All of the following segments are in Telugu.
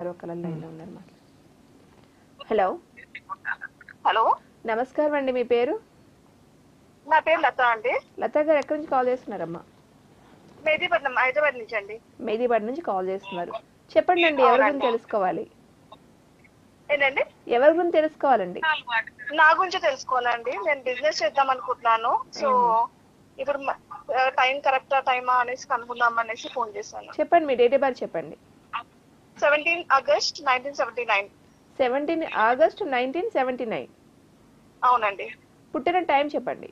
ఒకళ్ళ లైన్లో ఉన్నారు మాట్లాడు. హలో హలో, నమస్కారం అండి, మీ పేరు? నా పేరు లత అండి. లతా గారు ఎక్కడి నుంచి కాల్ చేస్తున్నారమ్మా? మెహదీపట్నం, హైదరాబాద్ నుంచి అండి. మెహదీపట్నం నుంచి కాల్ చేస్తున్నారు. చెప్పండి అండి, ఎవరి గురించి తెలుసుకోవాలి? ఏంటండి? ఎవరి గురించి తెలుసుకోవాలండి? నా గురించి తెలుసుకోవాలండి. నేను బిజినెస్ చేద్దాం అనుకుంటున్నాను. సో ఇప్పుడు టైం కరెక్టా టైమా అనేసి కనుక్కుందాం అనేసి ఫోన్ చేశాను. చెప్పండి, మీ డేట్ ఆఫ్ బర్త్ చెప్పండి. 17 ఆగస్ట్ 1979. 17 ఆగస్ట్ 1979. అవునండి. పుట్టిన టైం చెప్పండి.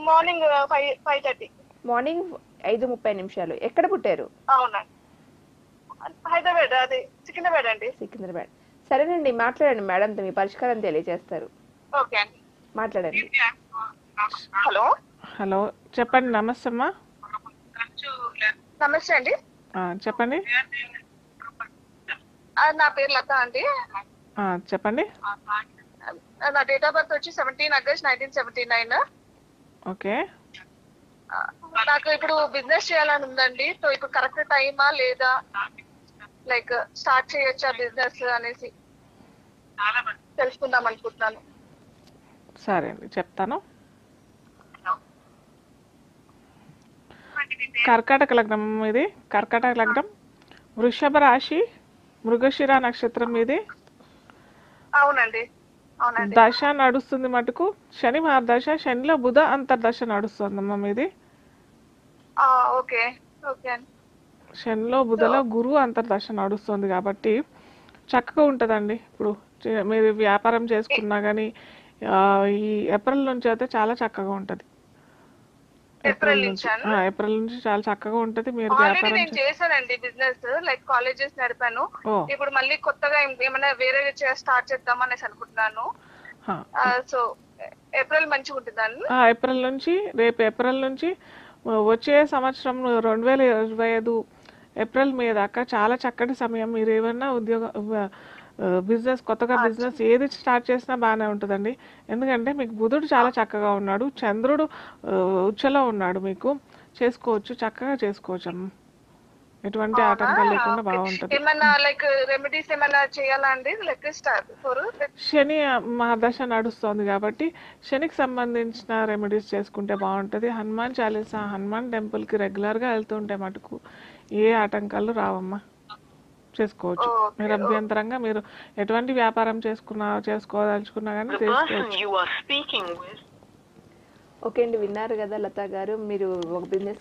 మార్నింగ్ 5:30. మార్నింగ్ 5:30. ఎక్కడ పుట్టారు? అవునండి, హైదరాబాద్, అది సికింద్రాబాద్ అండి. సికింద్రాబాద్. సరేనండి, మాట్లాడండి, మేడంతో మీ పరిష్కారం తెలియజేస్తారు. ఓకే అండి, మాట్లాడండి. హలో హలో, చెప్పండి. నమస్తే అమ్మా. నమస్తే అండి. చెప్పండి. నా పేరు లత అండి. చెప్పండి. నా డేట్ ఆఫ్ బర్త్ వచ్చి 17 ఆగస్ట్ 1979. ఓకే. నాకు ఇప్పుడు బిజినెస్ చేయాలని ఉందండి. సో ఇప్పుడు కరెక్ట్ టైమా లేదా, లైక్ స్టార్ట్ చేయొచ్చా బిజినెస్ అనేసి తెలుసుకుందాం అనుకుంటున్నాను. సరే అండి, చెప్తాను. కర్కాటక లగ్నం ఇది. కర్కాటక లగ్నం, వృషభ రాశి, మృగశిర నక్షత్రం ఇది. అవునండి, అవునండి. దశ నడుస్తుంది మటుకు శని మహర్దశ. శనిలో బుధ అంతర్దశ నడుస్తుందమ్మా మీది. ఓకే ఓకే అండి. శనిలో బుధలో గురువు అంతర్దశ నడుస్తుంది కాబట్టి చక్కగా ఉంటుందండి. ఇప్పుడు మీరు వ్యాపారం చేసుకున్నా కానీ ఈ ఏప్రిల్ నుంచి అయితే చాలా చక్కగా ఉంటుంది. ఏప్రిల్ నుంచి చాలా చక్కగా ఉంటది. మీరు ఆల్రెడీ నేను చేశానండి బిజినెస్, లైక్ కాలేజెస్ నడిపాను. ఇప్పుడు మళ్ళీ కొత్తగా ఏమైనా వేరే స్టార్ట్ చేద్దాం అనేసి అనుకుంటున్నాను. సో ఏప్రిల్ మంచిగా ఉంటుందండి. ఏప్రిల్ నుంచి, రేపు ఏప్రిల్ నుంచి వచ్చే సంవత్సరం 2025 ఏప్రిల్ మే దాకా చాలా చక్కటి సమయం. మీరు ఏమన్నా బిజినెస్, కొత్తగా బిజినెస్ ఏది స్టార్ట్ చేసినా బాగానే ఉంటుందండి. ఎందుకంటే మీకు బుధుడు చాలా చక్కగా ఉన్నాడు, చంద్రుడు ఉచ్చలో ఉన్నాడు. మీకు చేసుకోవచ్చు, చక్కగా చేసుకోవచ్చు అమ్మ. ఎటువంటి ఆటంకాలు లేకుండా బాగుంటుంది. ఏమన్నా లైక్ రెమెడీస్ ఏమన్నా చేయాలా అండి? లైక్ శని మహర్దశ నడుస్తుంది కాబట్టి శనికి సంబంధించిన రెమెడీస్ చేసుకుంటే బాగుంటుంది. హనుమాన్ చాలీసా, హనుమాన్ టెంపుల్కి రెగ్యులర్గా వెళ్తుంటే మటుకు ఏ ఆటంకాలు రావమ్మా, చేసుకోవచ్చు. మీరు అభ్యంతరంగా మీరు ఎటువంటి వ్యాపారం చేసుకోదలుచుకున్నా కానీ చేసుకోవచ్చు. ఓకే అండి, విన్నారు కదా లతా గారు. మీరు ఒక బిజినెస్